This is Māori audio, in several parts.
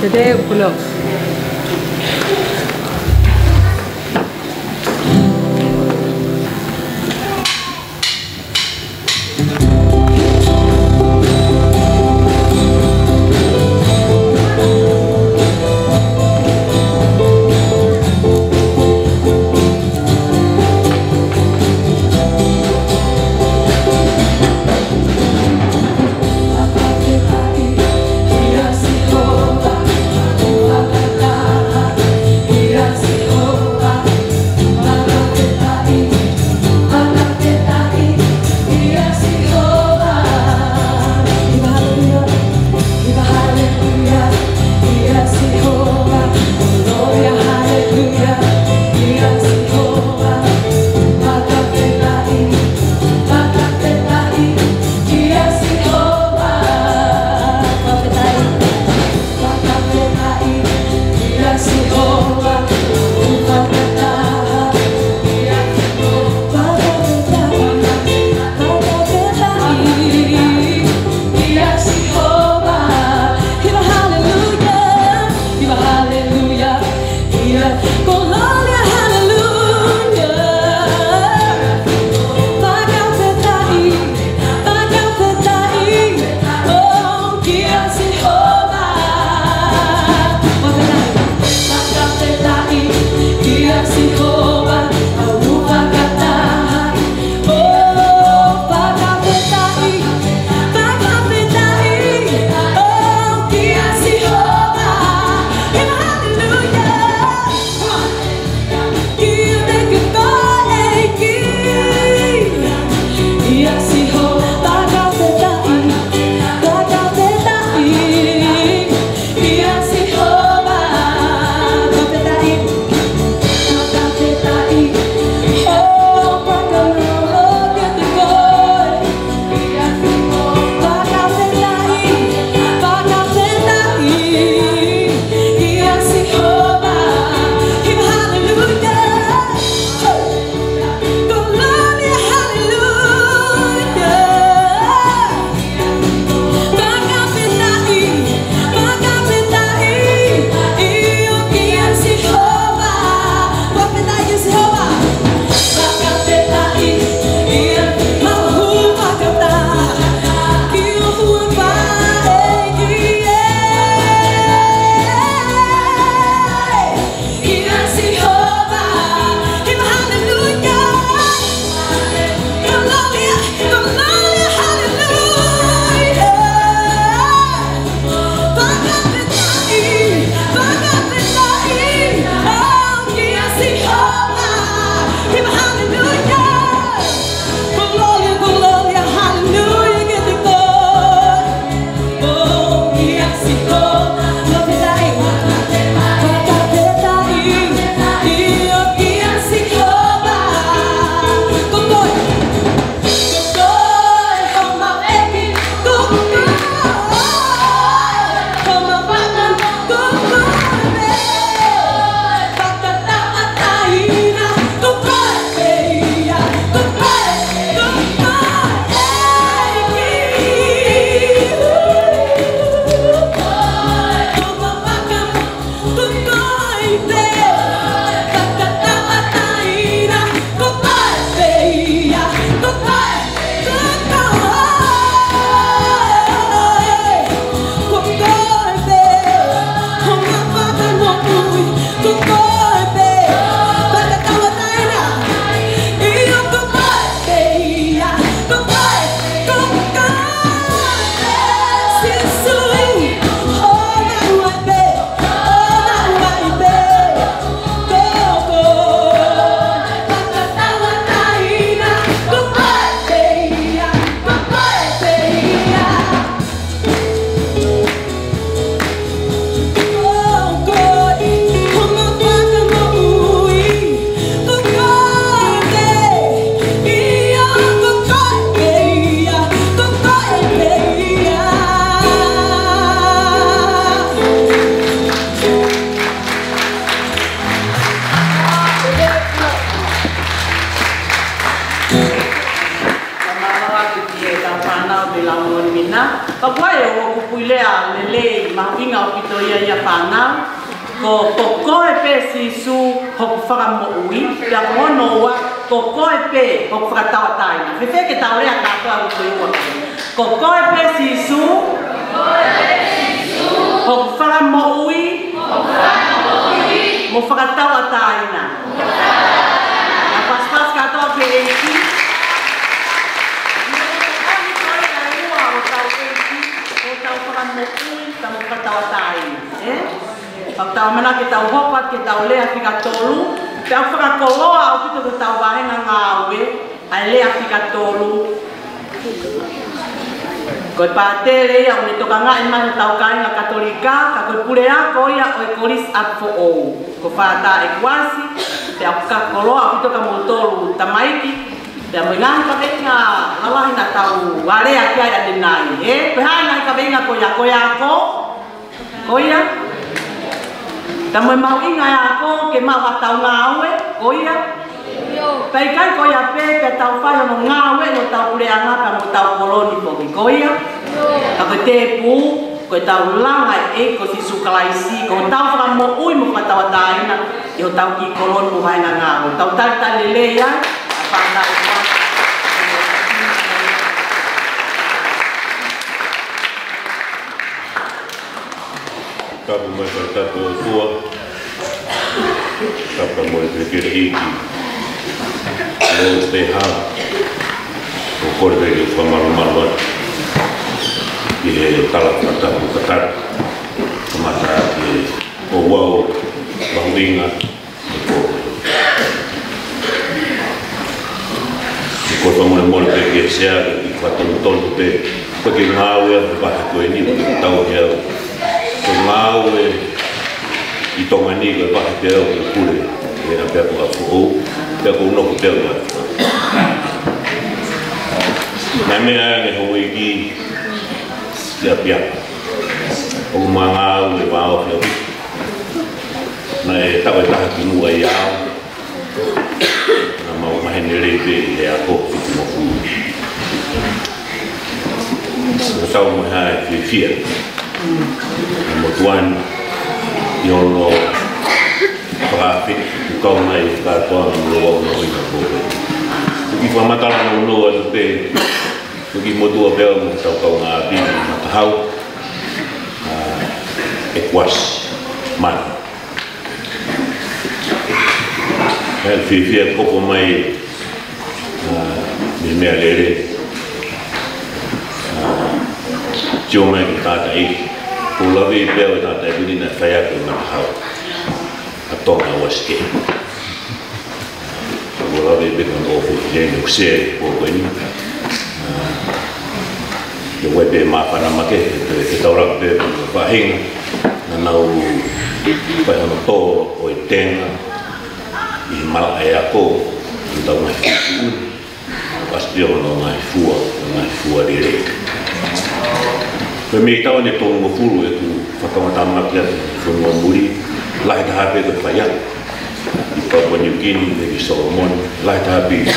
Gede pulau. Papai o puilea lele mahinga o pitoia ia pana ko koe pe sisu ho fara mo ui ya mono wa koe pe ho fara tawa taina fe ke taule a ka ko koe pe sisu ho fara mo ui mo fara tawa taina a pas ka to ke eki tamu katawa taina Pagtawa mana kita uhopat kita ulea fika tolu, pero fika koloa au pito kita ubahenga ngawe, alea fika tolu. Koi patele ya unitoka nga imani taukai nga katolika, kakoi pulea koia oi kolis at fo ou. Ko fata ekwasi, pero fika koloa au pito kamutolu tamaiki, pero mengang kabenga alahi na tau walea kia ya denai. Pehai na kabenga koia koia. Tamo mau inga ako ke mau atau ngawe, koia. Pai kai koia pe tau fai no ngawe no tau pule anga pa mo tau koloni poki koia. Ako te pu ko tau langa ko si sukalaisi ko tau fa mo ui mo patau taina yo tau ki kolon mo vai na ngawe. Tau tal lele ya pa na Kapu mai tato tua, kapu mai kira iki, lo teha, o korbe o malu ia talak kata bukatar, semasa o wow banginga, ko pamul pergi siapa di kota tol te pergi ngawe bahasa ko ini tahu ya. Ngawe i tongani ko pa te o kule era pe ko fu pe ko no pe ko na me nge ho iki ya pia o manga o ba o fe na e ta ta ki nu ai ao na ma o mahenere pe e a ko ki mo fu so ta mo ha fi fia Motuan yolo traffic kau mai ka to lo no ina ko ki fa mata no no a te ki motu a bel mo ta kau nga bi mata hau ekwas man el fi ko mai me alere Jomai kita tai, pulau ini bel kita tai ini nak saya ke mana hal, atau awas ke. Pulau ini dengan ofu yang usia pokok ini, yang webe maaf nama ke, kita orang be bahing, nanau bahang to, oi teng, imal ayako, kita masih pasti orang masih fua diri. Pemi tahu ni tong mufulu itu fakam tamak ya semua muri lah dah habis tu payah di Papua New Guinea di Solomon lah dah habis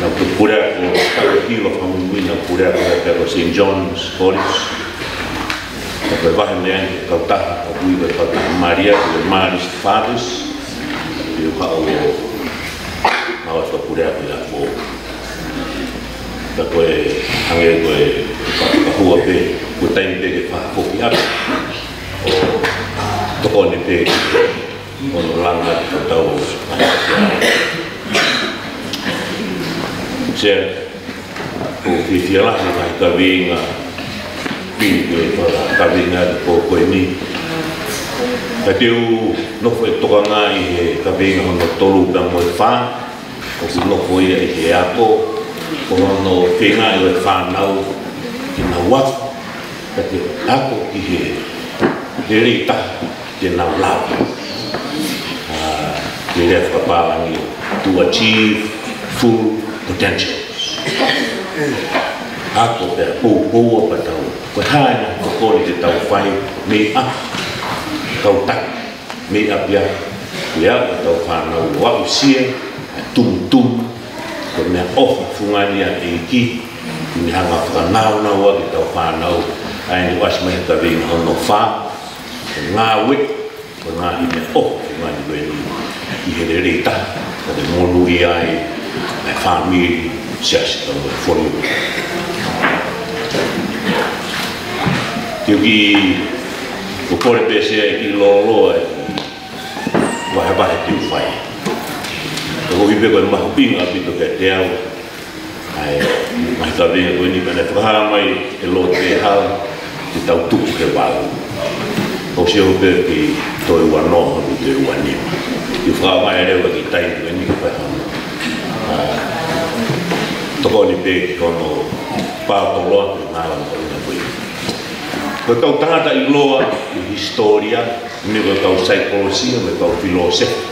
nak pura kalau kilo kamu ni nak pura kalau St. John's College kalau bahan yang kau tak kau ibu kau tak Maria Maris Fathers dia kau awas kau pura bila kau koe hange koe kahua pe kutain pe ke whakakoki apa o toko ni pe ono langa tau sia o whiwhiala ni kai kawinga pingue para kawinga po koe ni ka teu nofo e toka ngā i he kawinga hono tolu da moe wha o si nofo ia i he ako Kono whenga e whanau ki na wafu ka te ako ki he reita te na lau te rea whapalangi to achieve full potentials ako pera pou pa tau koe haina ko koni te tau whai me a kau tak me a pia pia o tau whanau wa usia tum ko mea ofa fungalia e ki ni hanga whakanau nau a ki tau whanau ai ni wasi mai ka vinga hono wha ngā wik ko ngā ime o ngā ni koe ni i here reita ka te monu i ai ai whamiri siasi tau koe whonu Tio ki ko kore pese ai ki lolo ai wahe tiu whai ko hipe koe mahu pinga pito ke te au ai mai ka vinga koe ni pene whakaha mai e lo te hao te tau tuku ke wau o se hope ki toi wano honu te wanima i whakaha mai rewa ki tai koe ni ka hano toko ni pe ki kono pātoloa ki ngāra koe na koe ko tau tangata i loa i historia me ko tau psychologia me tau filosofia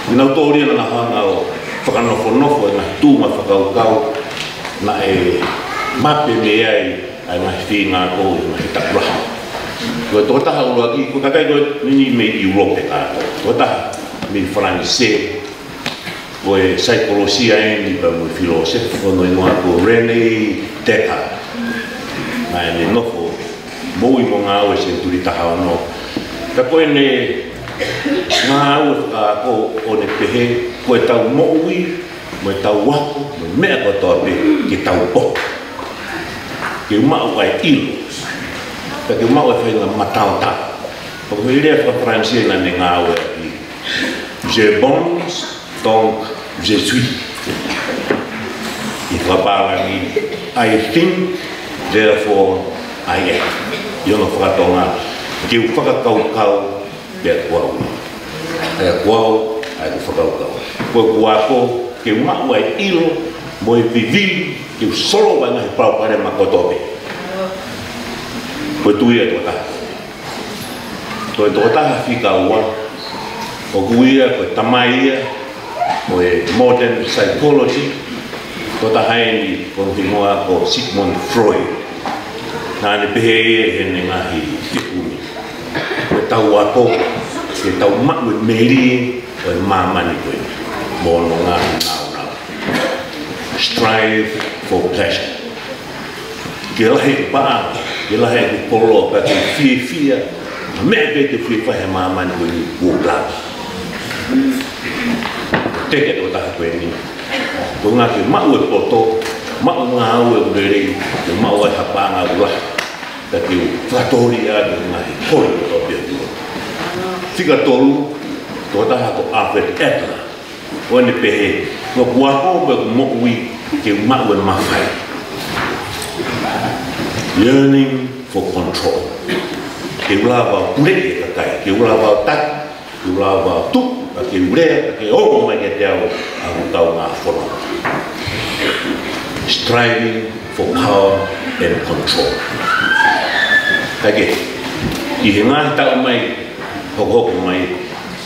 Minau tōria na hanga o whakanofo na tūma whakaukau na e mape me ai mahi whinga ko i mahi takuraha. Ko tō taha ura ki, ko kakai ko nini me Europe kātou. Tō taha me Francais, ko e psychologia ni pa mo filosofia, ko no ingoa ko René Descartes. Na e ne nofo, mou i mo ngā o e se turi taha no. Ka koe ne ngā ua whakaako o ne pehe, ko e tau moui, mo e tau wako, mo mea ko toa pe, ke tau po. Ke umau ai ilo, ka ke umau ai whainga matao ta. Ko he rea whakaransia na ne ngā ua i. Je bons, donc je suis. I whaparangi, I think, therefore I am. Iono whakatonga, ke u whakakaukau, Pea kuau. Ai kuau, ai ku whakaukau. Koe kuako, ke mau ai ilo, mo e vivili, ke solo vai ngahi paupare ma kotope. Koe tui e tuataha. Koe tuataha whika ua, o kuia, koe tamaia, koe modern psychology, tuataha ni koe hingoa ko Sigmund Freud. Nāne pehe e hene ngahi tikumi. Koe tau ako, ke tau maku e meri o e mamani koe. Mono ngā nau. Strive for pleasure. Ke lahe paa, ke lahe ku polo, ka ke fia, mea pe te fia he mamani koe ni kuoklapa. Teke tō taha koe ni. Ko ngā ke mau e poto, mau ngā au e kurerei, ke mau e hapa ngā ulaha. Ka ke whatori a ke ngā he kore o pia tua. Whika tolu, tō taha ko Alfred Adler. O ne pehe, no kuako me ku mokui ke mau e mawhai. Yearning for control. Ke ula wau pure e kakai, ke ula wau tak, ke ula wau tuk, ke urea, ke oko mai ke te au, au tau ngā whono. Striving for power and control. Kake, i he ngāhi tau mai, hoko mai,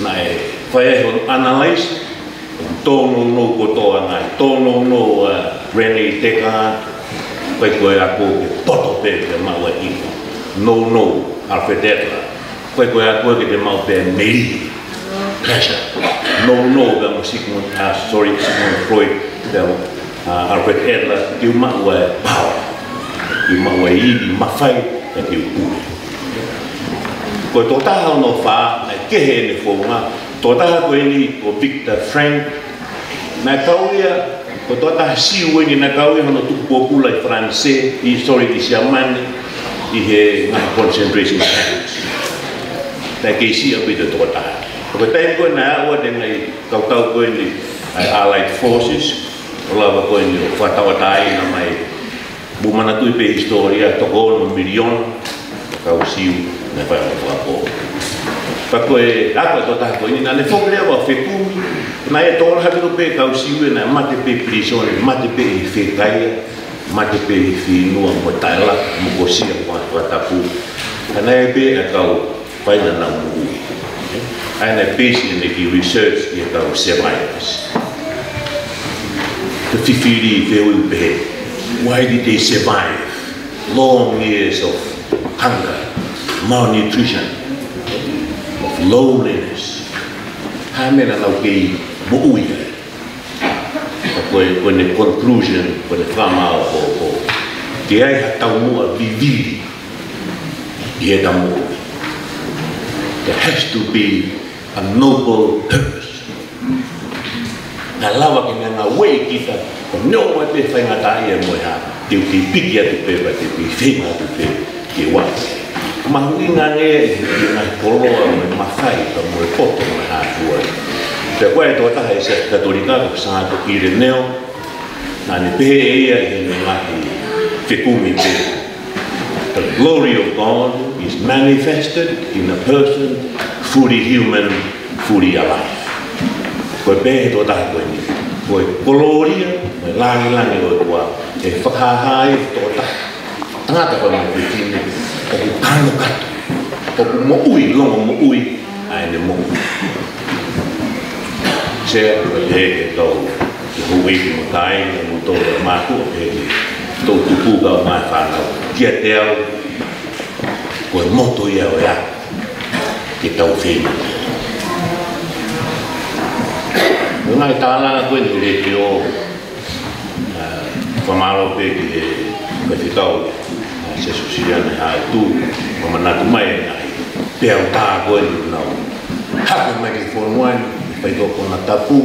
na e whae hon analyse, tōno no kotoa ngai, tōno no René Descartes, koe koe ako ke poto pe ke mau e iko. No, Alfred Adler, koe koe ako ke te mau pe meri, pleasure. No, ka mo Sigmund Freud, Alfred Adler, ki mau e power, ki mau e iwi mawhai, ki ure. Ko tō taha no wha, na kehe ne whonga, tō taha koe ni ko Viktor Frank, na kauia, ko tō taha siu ni na kauia hono tuku pōpula i Francais, i siamani, i he ngahi concentration camps. Na kei sia pita tō taha. Ko taim koe na aua de ngai kautau koe ni Allied Forces, o lava koe ni o whatawatai na mai bumana tui pe historia, toko no milion, kau siu, na whai o whako. Pa koe, ako tō taha koe ni, na ne whokelea wa whekumi, na e tōra hapiro pe kau siu na mate pe prisone, mate pe i whekaia, mate pe i whinua mo taila, mo kosia mo watapu. Ana e pe a kau whaina na mui. Ana e pesi ne ki research i kau survivors. Te whiwhiri wheu pe, why did they survive long years of hunger, malnutrition, of loneliness? Hamera nau kei mo'ui. Koe ne conclusion, koe ne whamao o Ke ai hatau mua viviri. I he tamu. There has to be a noble purpose. Nga lawa ke nga wei kita, ko neo mai pe whaingata ia moe ha, te uki piki atu pe, te uki whenga atu pe, ke wa. Mahui nga nge, nga koroa moe mawhai, ka moe poto moe ha tua. Pe koe toa taha e se katolika, ko sangato Ireneo, nga ne pehe e ia i ne ngahi whekumi pe. The glory of God is manifested in a person fully human, fully alive. Koe pehe toa taha koe ni. Koe koloria, koe langi koe kua, e whakahai toa taha. Tangata koe mai koe tine, o ku kano kato, o ku mo ui, longo mo ui, ai ne mo. Sea koe heke tau, ki hui ki mo kai, mo tau e mātua heke, tau tupu kau mai whanau, kia te au, koe moto ia o ea, ki tau whenua. Ngai tālanga koe ni reke o whamaro pe ki he whitau se susiriana hae tū o manatu mai ngai pe au tā koe ni nau hake mai ki whonuani whai tōko na tapu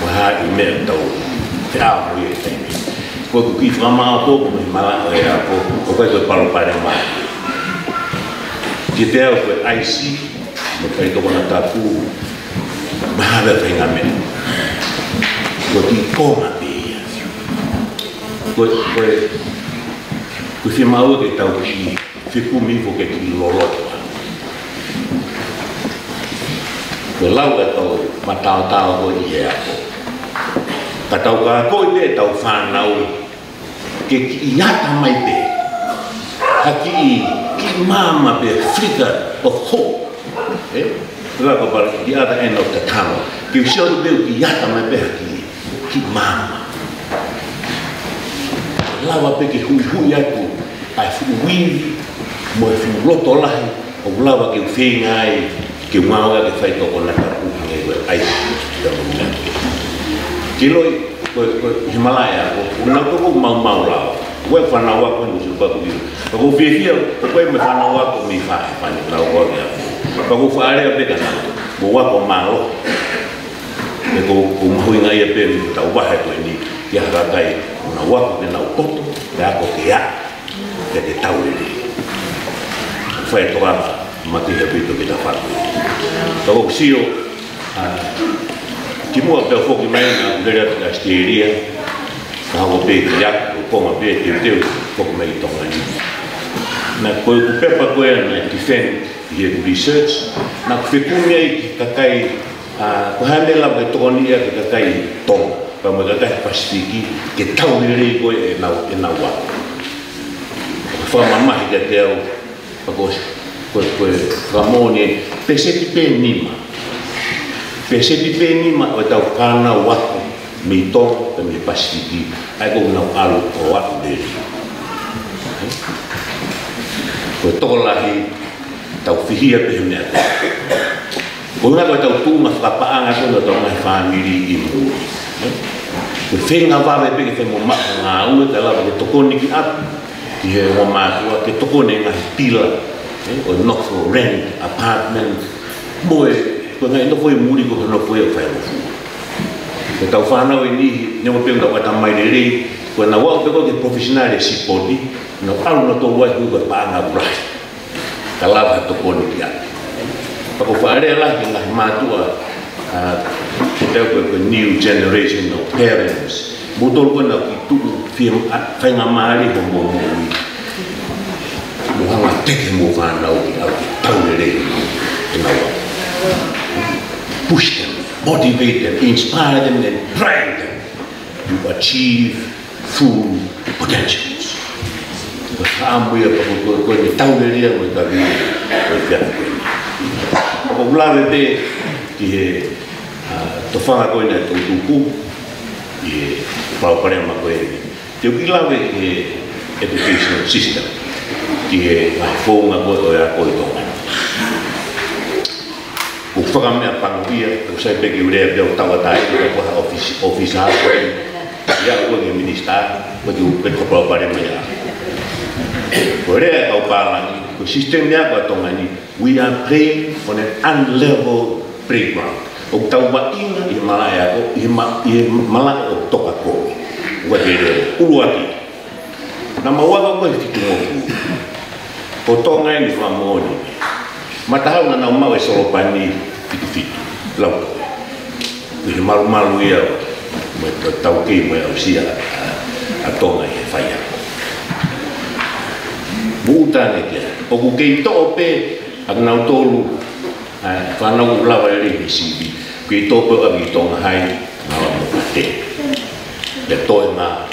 o hae i mea tau te ao hui e teimi koe ku ki whamao pōko mai mala o e a pō o koe koe paro pare mai ki te au koe aisi mo whai tōko na tapu Mahaba whainga mea. Ko ti konga pēia. Ko whimaua ke tau ki whikumi ko ke ki lolotoa. Ko lau e tau matao ko i he ako. Ka tau ka koi pē tau whanau ke ki iata mai pē. Ha ki mama pē flicker of hope. Raka para the other end of the tunnel. Ki usio tu beu ki yata mai peha ki mama. Lawa pe ki hui aku ai fu wiwi mo e fu loto lahi o lawa ki whenga ai ki maua ke whai toko na tapu ngai koe ai ki loi Himalaya ko una toko mau lawa koe whanau ako ni usiu baku iu ko whiwhia koe me whanau ako mi whani lau koe aku Pako whaarea peka nātu, mo wako mālo. E ko mahui ngai e pēri tau wahe koe ni, ki harakai, una wako ke nau poto, ke ako ke a, ke te tau ere. Whae toka, mati he pito ki ta whako. Tako kusio, ki mua pēo whoki mai na lera tika stieria, ka hako pē ki ako, konga pē teo, whoki mai tonga ni. Na koe ku pepa koe na defend i e research, na ku whikumia i ki kakai, ko hae la kai tokoni ia ki kakai tonga, pa mo kakai Pasifiki, ke tau nirei koe e nau wako. Ka whamamahi ka te au, pa koe whamoni, peseti pē nima. Peseti pē nima o tau kāna wako, mi tonga, mi Pasifiki, ai kou nau alu o wako nirei. Koe toko lahi, tau whihia pehe mea koe. Koe ngā koe tau tūma whakapaanga koe tau ngai whāmiri i mua. Koe whenga wawe peke whengo maka ngā ua, te lawa ke tokone ki atu, ki he ngā mātua, ke tokone ngā pila, o not for rent, apartment, moe, koe ngai no koe muri koe no koe o whaero fua. Koe tau whanau e nihi, nemo pēng tau kata mai re rei, koe nā wau peko ke profesionale si poti, nā alu na tō wai koe paanga brai. Ka lawa to koni ki ati. Pako whaarea lahi ngahi mātua ke teo koe new generation of parents. Mutol koe na ki tuku whainga maari ho mo ui. Muhanga teke mo whanau ki au ki taune rei e nā wau. Push them, motivate them, inspire them and drive them to achieve full potentials. Koe whaamuia pako koe me taune rea mo ka ria koe whiata koe. Pako ulawe pe ki he to whanga koe na tau tupu i he pauparema koe. Te uki lawe ki he educational system ki he whonga koe o ea koe tonga. Ko whakamea panguia, ko sai peki urea peo tawatai, ko koha office hako koe. ya o nge minister ko ju pe ko pa pare mai ore au pala ko system ya ko tongani we are playing on an unlevel playground o tau ba inga I malaya ko I mala o toka ko wa de uluati na mawa ko fitu mo ko tonga ni famoni matahau na mau e solo pani fitu lau ni malu ia mo tau ki mo sia a tonga e faia Butane kia, o ku kei tope ak nau tolu, whanau ulawa e rehi sibi, kei tope ak I tonga hai, ngawa mo kate. Le toi ngā,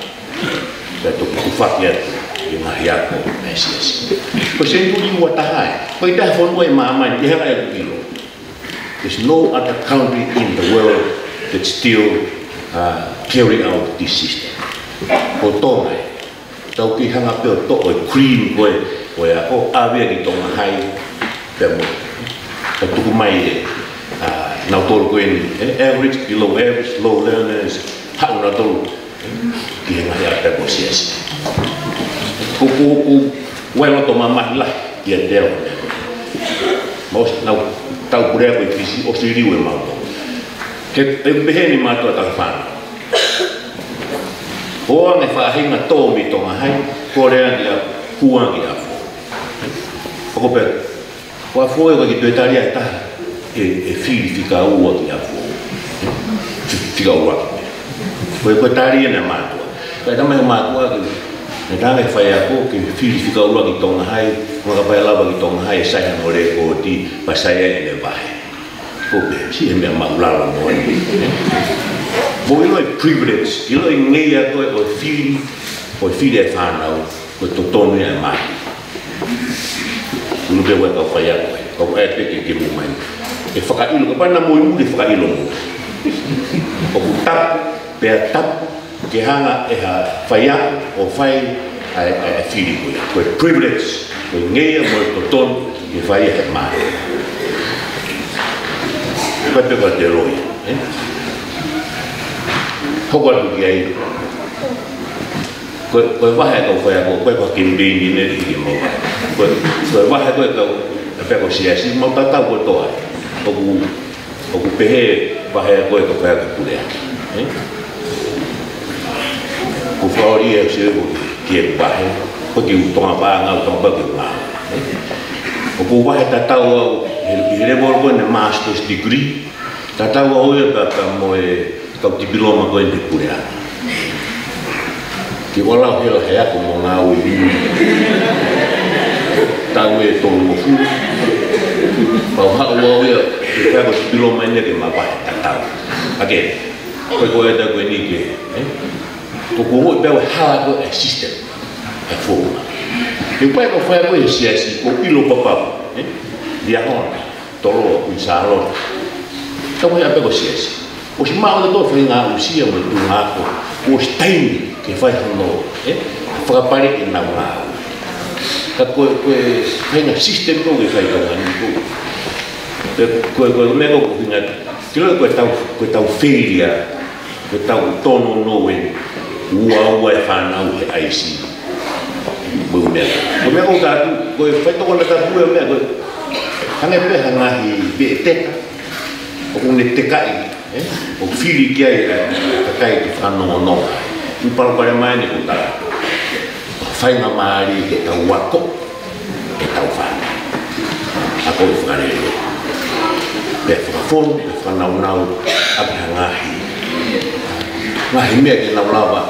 le toki kufaki atu, I ngā hiako, me siasi. Ko sen tuli mua tahai, ko I taha whanua I maamai, I hera e kilo. There's no other country in the world that still carry out this system. Ko tonga e. Tau ki hanga peo to o cream koe a o awea ki tonga hai peo mo ta tuku mai e nau tolu koe ni average, below average, low learners hau na tolu ki hanga hea peo mo siasi ku welo to mamahi lai ki a teo maus nau tau purea koe kisi o siriu e mauto ke peheni mātua tau whana Oa me whahinga tōmi tonga hai, korea ki a huangi a fō. Oko pe, kua fōe kwa ki tue tari a taha, e whiri whika ua ki a fō. Whika ua ki me. Koe tari e na mātua. Kai tamahe mātua ki, ne tāngai whai a kō, ki whiri whika ua ki tonga hai, mga pai lawa ki tonga hai, e saiha no re kō ti, pa saia e ne vahe. Kope, si e mea maulala mo ani. Mo ilo e privilege, ilo e ngeia koe o whiri e whanau, koe to tonu e mai. Ulu pe wai kau whai a koe, kau e peke ke mu mai. E whakailo, ka pana mo imu, e whakailo mo. O ku tapu, pea tapu, ke hanga e ha whai a, o whai a whiri koe. Koe privilege, koe ngeia mo e to tonu, e whai e mai. Koe pe koe te roi, Hoko atu ki ai, koe wahe kau whai ako, koe kua kimbini ne ki mo wai. Koe wahe koe kau peko siasi, mau tatau koe toa. Oku pehe wahe koe kau whai ako purea. Ku whaori e si eko ki e wahe, koe ki utonga paa ngau, tonga paa ki ngau. Oku wahe tatau au, he level koe ne master's degree, tatau au e paka mo e kau ti biloma koe te purea. Ki walau hela he ako mo ngā ui hini. Tau e tolu mo fu. Pau hau au ea, ke kai ko ti biloma ine ke mawahe tatau. Ake, koe ta koe ni ke. Ko hoi pēo hala koe e system. E fōma. Ke kai ko whaia koe siasi, ko ilo papau. Dia hona, tolo, kui sālona. Tau hoi apeko siasi. O si mao to whai ngā usia mo tu ngā ko, o si taimi ke whai hono, whakapare ke nau ngā. Ka koe whai ngā system ko ke whai tau ngani ko. Koe mea ko hinga, ki loe koe tau failure, koe tau tono noe, ua e whanau he aisi. Koe mea. Koe mea ko tātu, koe whai toko na tātu e mea, koe hange peha ngahi be e teka, o kone tekai. O whiri ki ai ka kai ki whanongononga. I parapare mai ni ko tara. Whainga maari ke tau wako, ke tau whana. Ako i whakarere. Pe whakafonu, pe whanaunau, api hangahi. Ngahi mea ke nau lawa,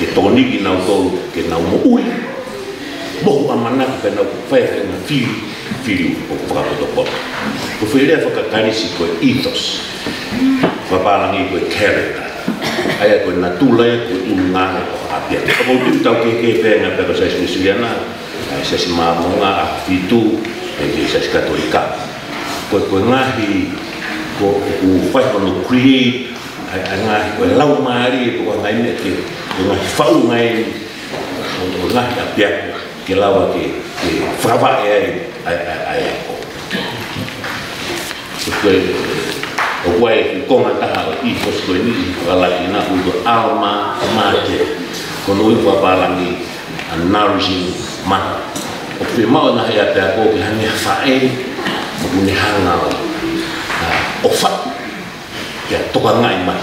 ke tōni ki nau tolu, ke nau mo ui. Mohu amanaki pe nau whaiwhainga whiri o whakapotopoto. Ko whirea whakakarisi koe ethos. Papalangi koe character. Aia koe natulai koe ungahe o apia. Ako tu tau ke pēnga pēko sa esmisuiana, sa si maamonga a fitu, e sa si katolika. Koe ngahi, ko whaihono create, ngahi koe lau maari, ko ngai mea ke ngahi whau ngai, o ngahi apia ke lawa ke whawai ai ko. Koe o Wai konga taha I kosko ini kalaki na udo alma mater. Kono I papalangi a nourishing mother. O pe mau na ia pe ko ki hani fae mo ni hanga o fa ya toka ngai mai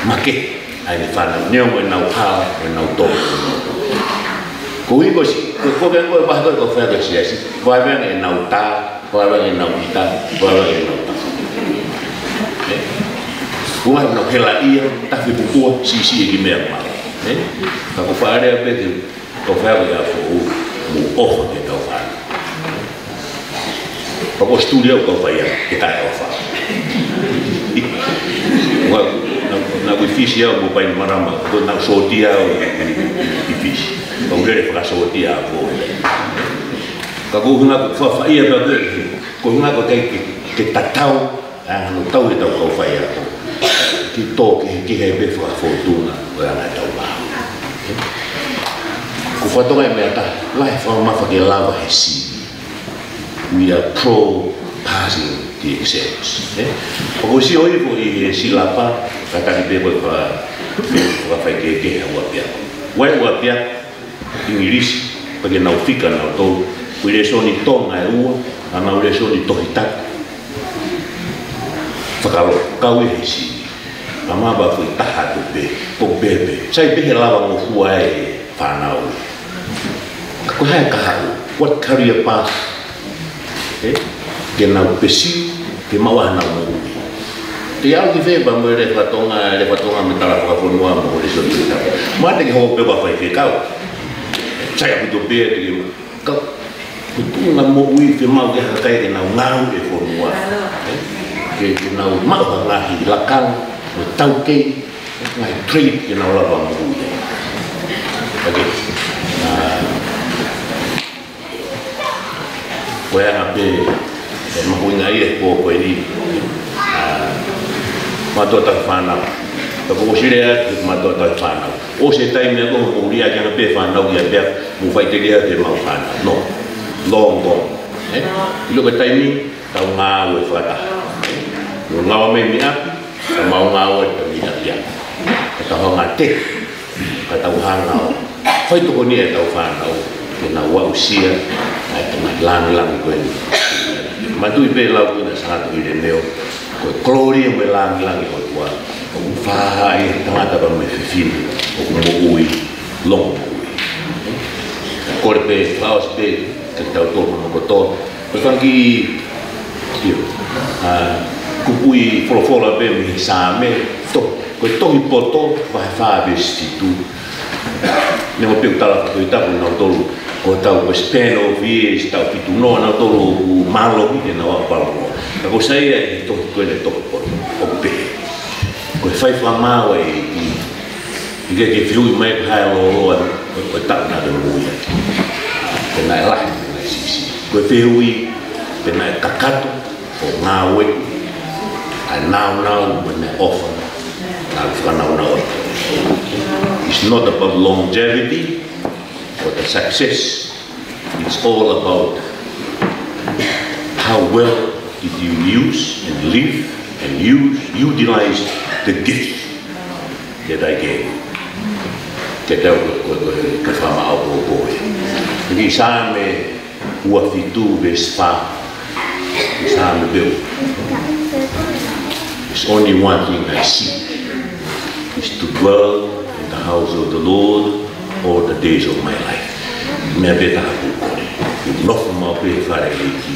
make ai ni fa na neo mo na pa na to ko I ko si ko ben ko ba ko fa ko si asi vai ben na ta vai ben na ita vai ben na ta ko ai no hela ia ta fi pu si ki me ma ka ko fa area pe ko fa ya fo mo ofo de tau fa. Pa ko studio ko fa ya que tá tau fa. Na ko fisia mo pa ni marama ko na sotia o fish. Ko ngere fa sotia ko. Ka ko nga fa ia ba ko nga ko que tatau no tau de tau fa ya ko. Ki to ki he be fa fortuna o na tau ba. Kufatonga meta life of mafaki lava hesi. We are pro passing the exams. Porque se hoje foi se lapa kata di bebo para fai que wapia. Wai wapia English porque não fica não to. Puede ser ni tonga u, ana ule so ni tohita. Fakalo kawi hesi. Ama ba foi taha do be, po bebe. Sai be lava mo fuai fanau. Ko hai ka what career path que na pesi que mawa na mo te al que ve ba mo le fatonga me tala ka fo no mo le so ta ma te que ho pe ba fai que ka sai bu do be te ka ku tu na mo wi fe ma que ka que na ngau e fo no que na ma ba la hi la kan o tau ke ngai trade que na la ba mo okay Koe anga pe mahuinga I po koe ni matua tai whanau. Ta ko sirea matua tai whanau. O se tai mea ko mo ria kanga pe whanau ia bea mo whai te rea te mau whanau. No, long gone. I loka tai ni tau ngā ue whata. No ngawa me mi api, ta mau ngā ue ta mi api api. Ka tau ngā te, ka tau hangau. Whai toko ni e tau whanau. Kena wa usia ai tama lang ko ni matu ipe lau na sangat ide neo ko glory me lang ko tua o fa ai tama ta me fifin o mo ui long korpe faos pe que tau to mo to ko fangi kupui folofola be mi sa me to ko to hipoto vai fa vestitu ne mo pe tala ko itapu no tolu ko tau ko span of years tau pitu no na tolu malo ki na wa palo ko sai e to ko le to o pe ko fai fa ma we I que fiu mai ha lo ko ta na de mu ya ko na la ko fiu pe na kakato o na we a now when I offer it's not about longevity or the success. It's all about how well did you use and live and utilize the gift that I gave. That I fama ao boy. Ni same ua fitu besfa. Ni same bill. There's only one thing I see. Is to dwell in the house of the Lord all the days of my life. Me beta hapu kore. Nofu mau pe whare ki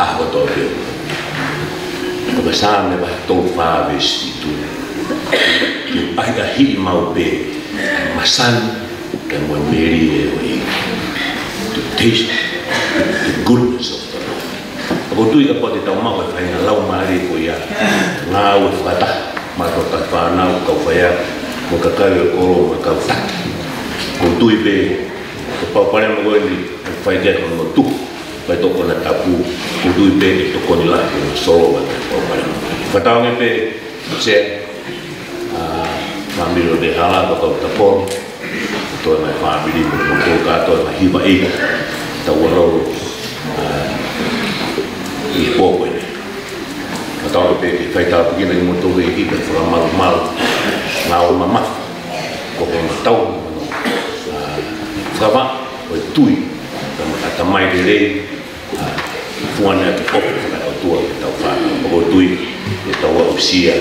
aho tō peo. Kama sāme wa tō whāwesti tu. Ki ahi ahi mau pe masan ka mo meri e o i. To taste the goodness of the Lord. Ako tui ka pote tau mau e whainga lau maari ko ia. Ngā ue whata. Mato ta whanau kau whaia mo ka kau e koro mo kau taki. Ko tui pe ko paupare mo koe ni whai kia kono tu whai toko na tapu ko tui pe e toko ni lahi kono solo wa te paupare mo whatau nge pe se whamiro de hala ko kau taporo toi mai whamiri mo kau katoa mai hiwa eika ta waroro I pōkoe ne whatau nge pe kaita pagina i moto e ki ka mal na o mama ko ko tau sava o tui ta mai de fuana ki ko ka tua tau fa o tui e tau o sia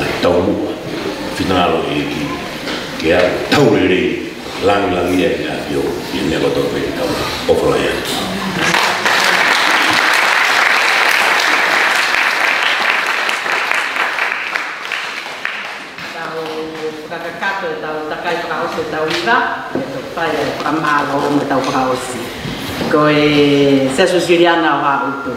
na tau mu finalo e ki que a tau re lang ia yo i ne ko to pe tau o fo ya tau iva to pai amalo o tau pausi ko e se susiriana wa utu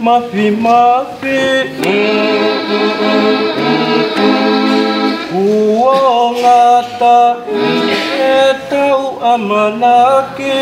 mafi mafi Uongata etau amanaki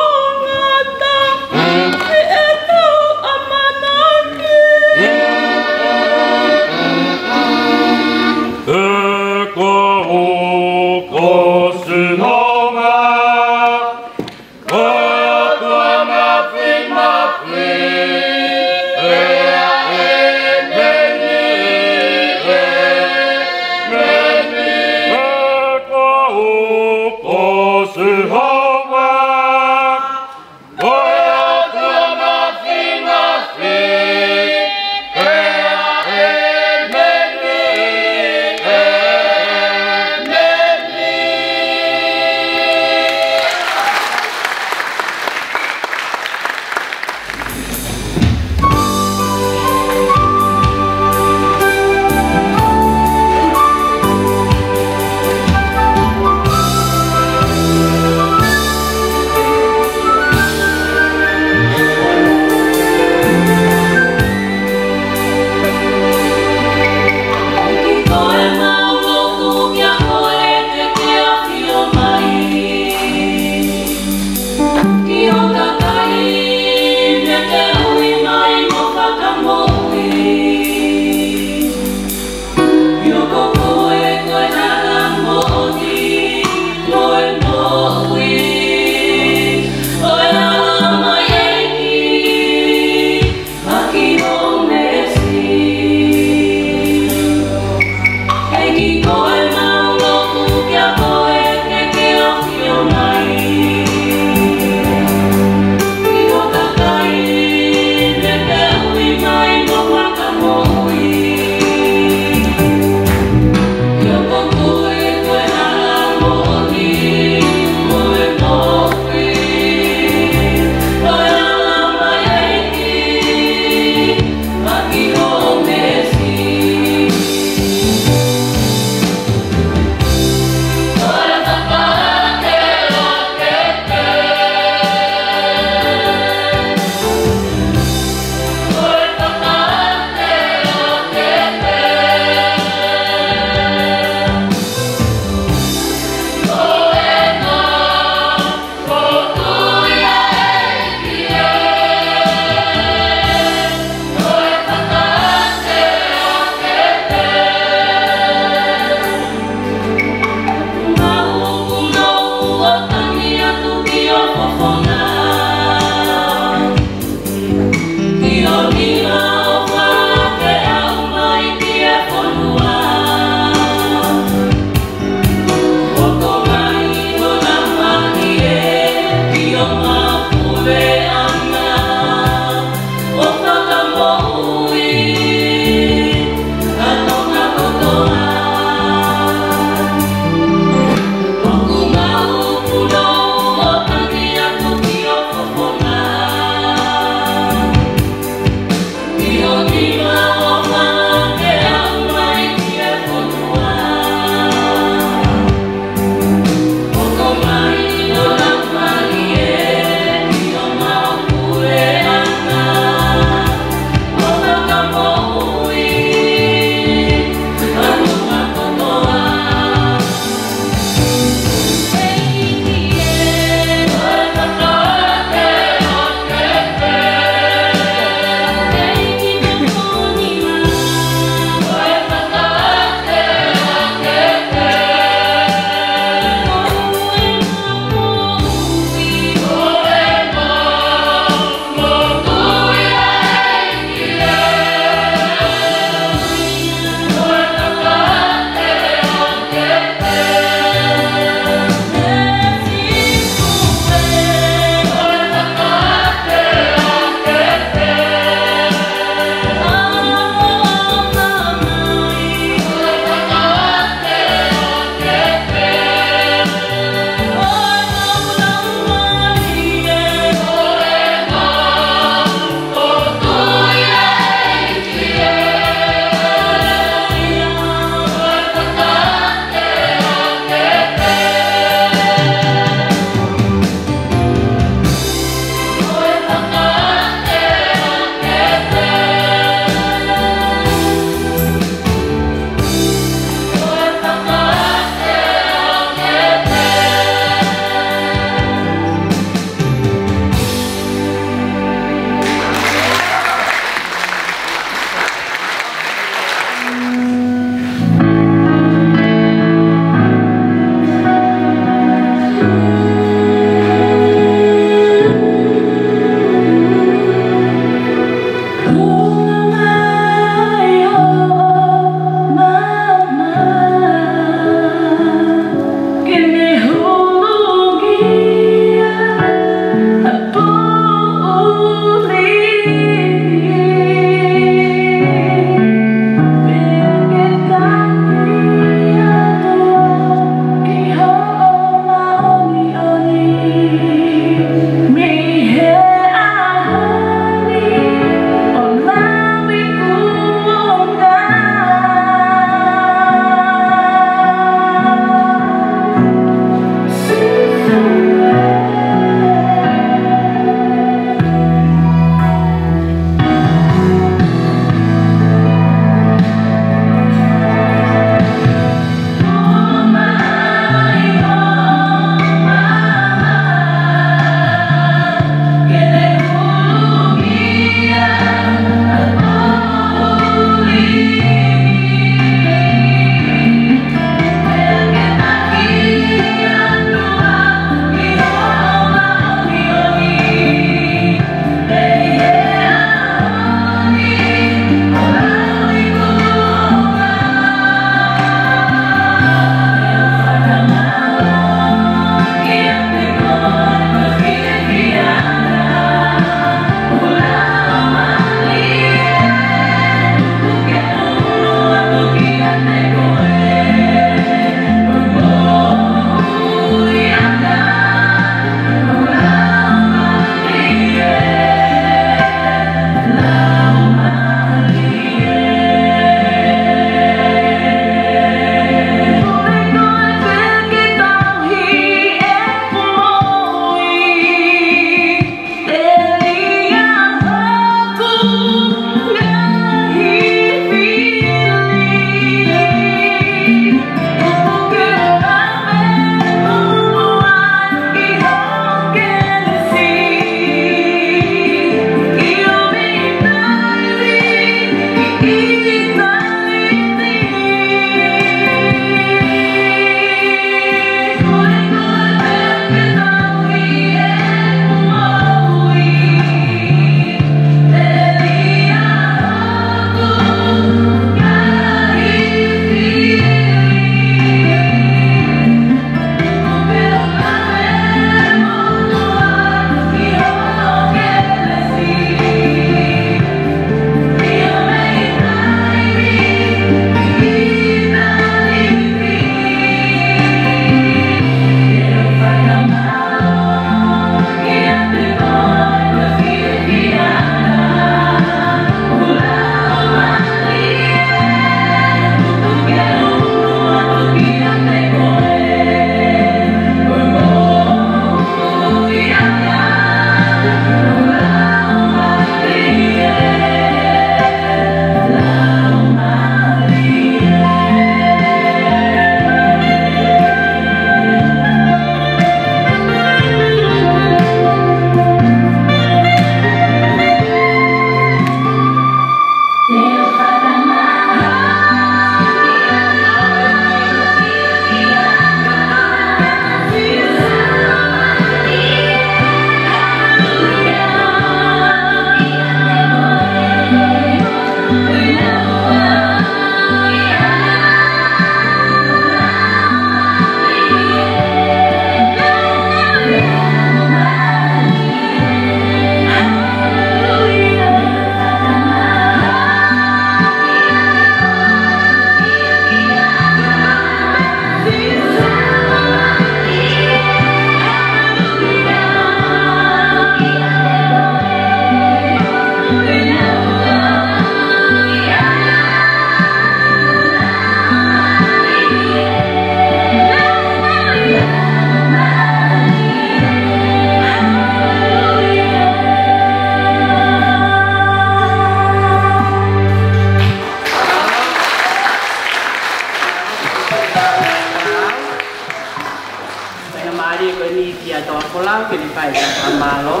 au ke pai ta malo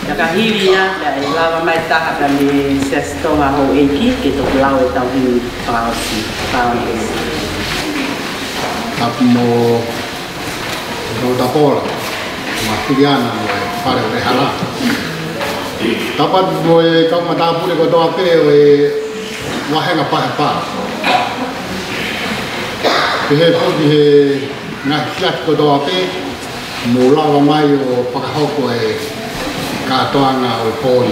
ya ka hilia ya lava mai ta ka ni sestonga ho eki ke to lau e tau hi pausi mo no ta pola ma tiana mai pare le hala tapat boy kau mata pule ko to ape we wahenga pa he ko di na kiat ko do ape mula wa mai o pakahau ko e ka toanga o pon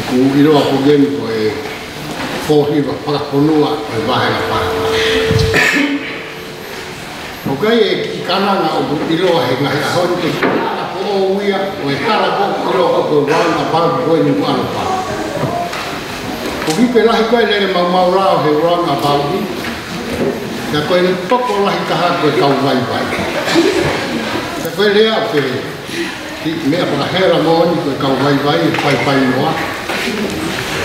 ku iro ko gen ko e fo hi wa pakaponua e wahenga pa o kai e kana na o iro he ngai hon ke o wia o e kala ko iro ko wa na pa ko ni ku ana pa o ki pela hi ko le mau ra he wa na pa ya ko ni toko la hi ka ko ka vai vai ya ko le a pe ki me pa hera mo ni ko ka vai pai no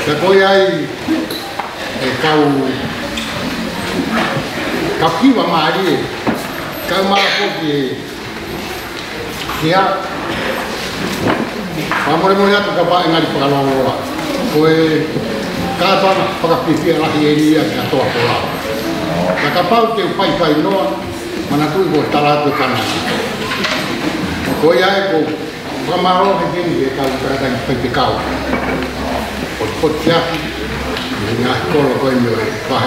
ya ko ai e ka ki wa mari ka ma ko ki ya pa mo ya ka pa ngali pa la ro ko e ka ta pa ka pi la hi ni ya ka to ko la ka kapau te pai noa mana tu ko tala tu kana ko ya ko kamaro he ni ka ka ka pai kau ko ya ni na ko ko ni pa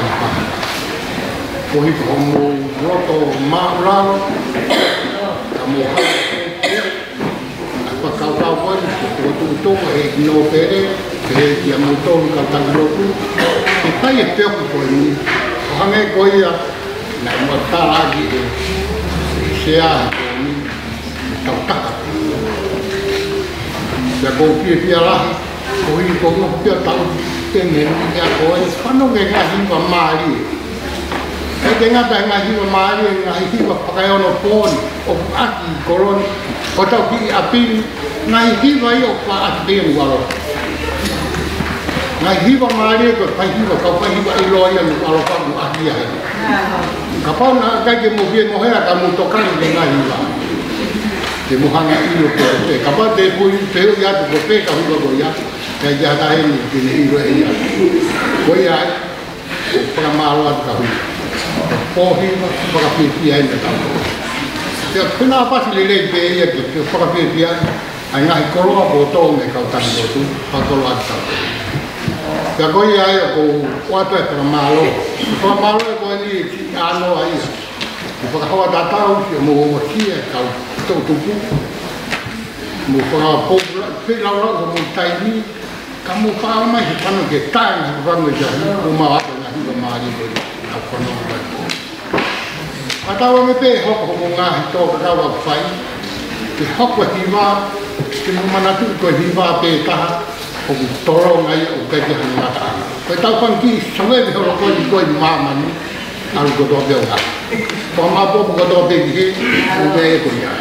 ko hi ko mo roto ma ralo ka mo ha pa kau ko tu he no pere he ya mo to ka ta lo tu e pai e pe ko ni hange koia na mo ta lagi sea ni ta ta ya ko pia la ko i ko no pia ta te ne ya ko e pano ke nga hi wa mari e te nga ta nga hi wa mari nga hi wa pa ka no pon o aki koron ko ta ki apin nga hi wa yo pa ati wa ro ngai hiwa mari ko pai hiwa ka pai hiwa I loia no alo pa mo akia he ka pa na ka ke mo bien mo hera ka mo tokan de ngai hiwa te mo hanga I ko te ka pa te pui te ya ko pe ka hiwa ko ya ka ya ta he ni ni I ro e ya ko ya pa malo ka hu po hiwa pa ka pi pi ai na ta te pina pa si le pe ya ke pa ka pi pi ai ngai ko ro bo to me ka ta ni tu pa ko la ta ya ko ya ko wato e para malo ko ni ano ai ko ka hawa data o mo ki e ka to tu mo ko po pe la mo tai ni ka mo pa mai ka no ke tai na ko mo ja ko ma wa na ko ma ni ko ko no ba ata wa me pe ho ko nga to ka wa fai ke ho ko ti va ke mo mana tu ko hi va pe ta o toro ngai o ka ki hanga ta ko ta pan ki songe de ho ko ni ko ma ma ni al go do de ga to ma bo go do de ki o de ko ya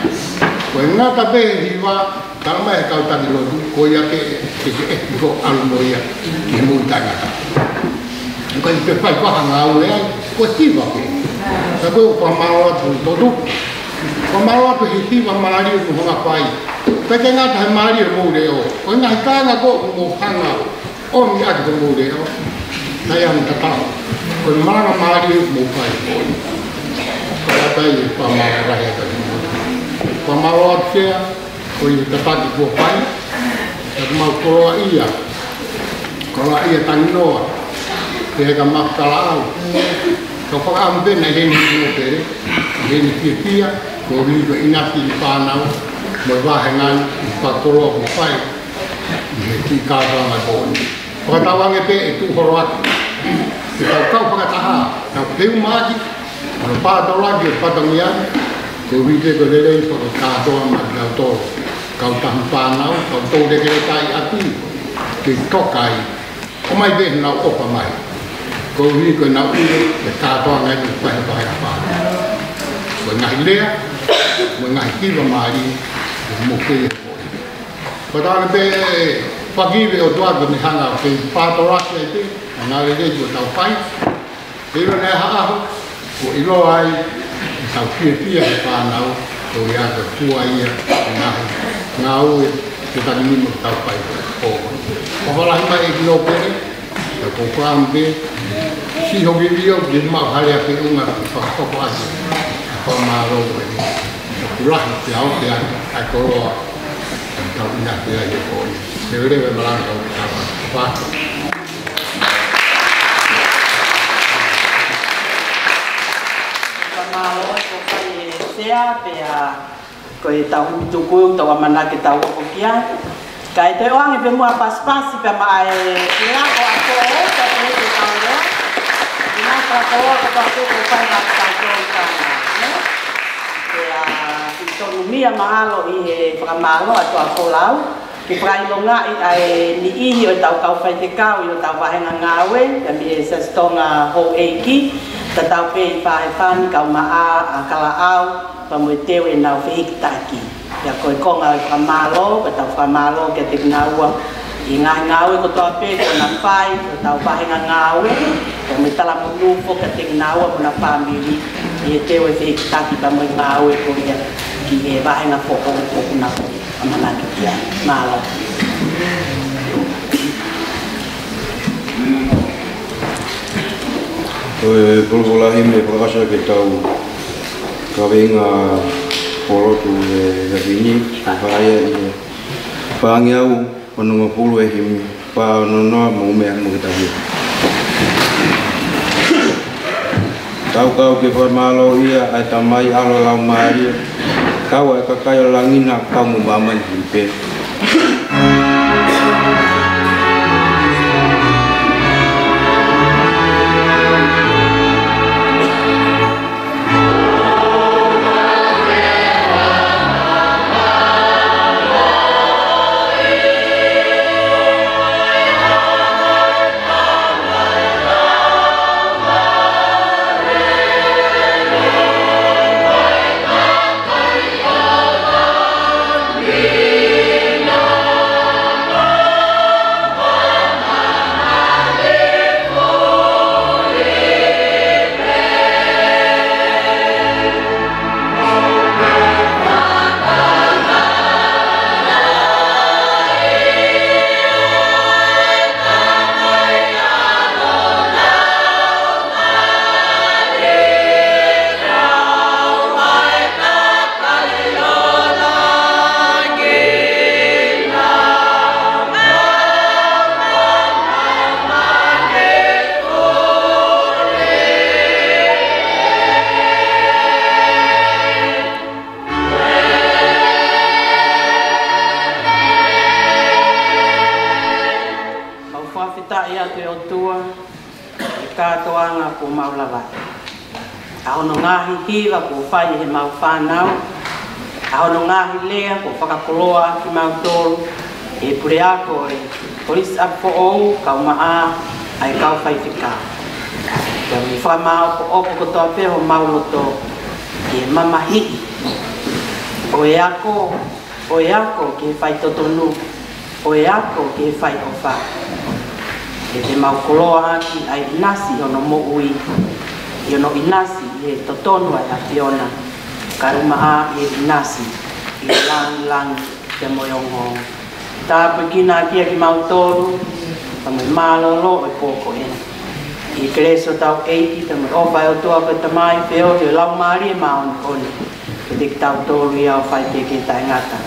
ko na ta be hi va ta ma ka ta ni lo ko ya ke ko al mo ya ki mo ta ga ko ni pe pa ko hanga o ya ko ti va ke ta ko ma wa tu to tu ko ma wa tu hi va ma ri ko ma pai pe ke nga ta ma ri mo de o ko nga ka nga ko mo hanga o mi a ko mo de o na ya ta ta ko ma ri mo pai ko ka ta i pa ma ra ya ta ko ma wa ke ko i ta ta ko pai ta ma ko ia ta no ke ka ma ka la ko pa am be na le ni no pe le ni pia ko ri ko ina ti pa na mo va hengan pa tolo ko pai ni ki ka ra ma bon ko ta wa nge pe tu horwa ki ka pa ta ha ta pe ma ji no pa to la ki pa to ya ko ri ke ko le ko ka to ma ka to ka ta pa na ko to de ke ta I ati ki to kai ko mai be na o pa mai ko ri ko na I ke ka to ngai pa pa ko ngai le mo ngai ki ba ma ri mo ke ko ta be pagi be o doa ni hanga ke pa to ra ke ti na le de ko ta pai e ro na ha ko I lo ai ta ki ti pa na o ia ka tua ia ngā ue te tani mimo tau pai o whalahi mai e kino pere ka kōkāma pe si hoki rio ki mau hale a pe unga whakatoko ati a whamaro e kurahi te ao te ai koroa tau ina te ai e koi te urewe marana tau te tawa whātu ko e tau tuku tau amana ke tau ko kia kai te oange pe mua pas pe mai ia ko ako ko te tau le ina pra ko ko pai na tau ka ne e to mia mahalo I he pra malo atu ako lau ki prai longa I ni I o tau kau fai te kau I tau wahenga ngawe te mi se stonga ho eiki ta tau pe fa fan kau maa kala au pa mo teu e nau whihikitaki. Ia koe konga i whamalo, pa tau whamalo ke te ngaua. I ngaue ko toa pe, ko na whai, ko tau whahenga ngaue. Ko me tala munufo ke te ngaua mo na whamiri. I e teu e whihikitaki pa mo ngaue ko ia ki e whahenga whoko na amanaki kia. Malo. Koe polvolahi me whakasa ke tau kawenga polotu e hawini, whaia I whaangi au, whanunga pulu e himi, whaanonoa mo mea mo ke tahi. Tau kau ke whamalo ia, ai tamai alo lau maaria, kau e kakaio langina, kau mo mamani hipe. Katoanga ko maulawa. Ao no ngahi hiwa ko whai he mau whanau. Ao no ngahi lea ko whakakoloa ki mau tolu. E pure ako e police up for all kau maa ai kau whai whika. Kau mi whamao ko opo ko toa peho mauloto e mamahi. Oe ako ke whai totonu. Oe ako ke whai ofa. E te mau koloa aki ai inasi ono mo ui. I ono inasi I e totonu ai ationa. Karumaa I inasi I lang te moyongo. Tā pekina kia ki mau toru. Tamai malolo e poko e. I kreso tau eiti tamai opai o toa pe tamai peo te lau maari e maon kone. E te tau toru I au whai te ke tai ngata.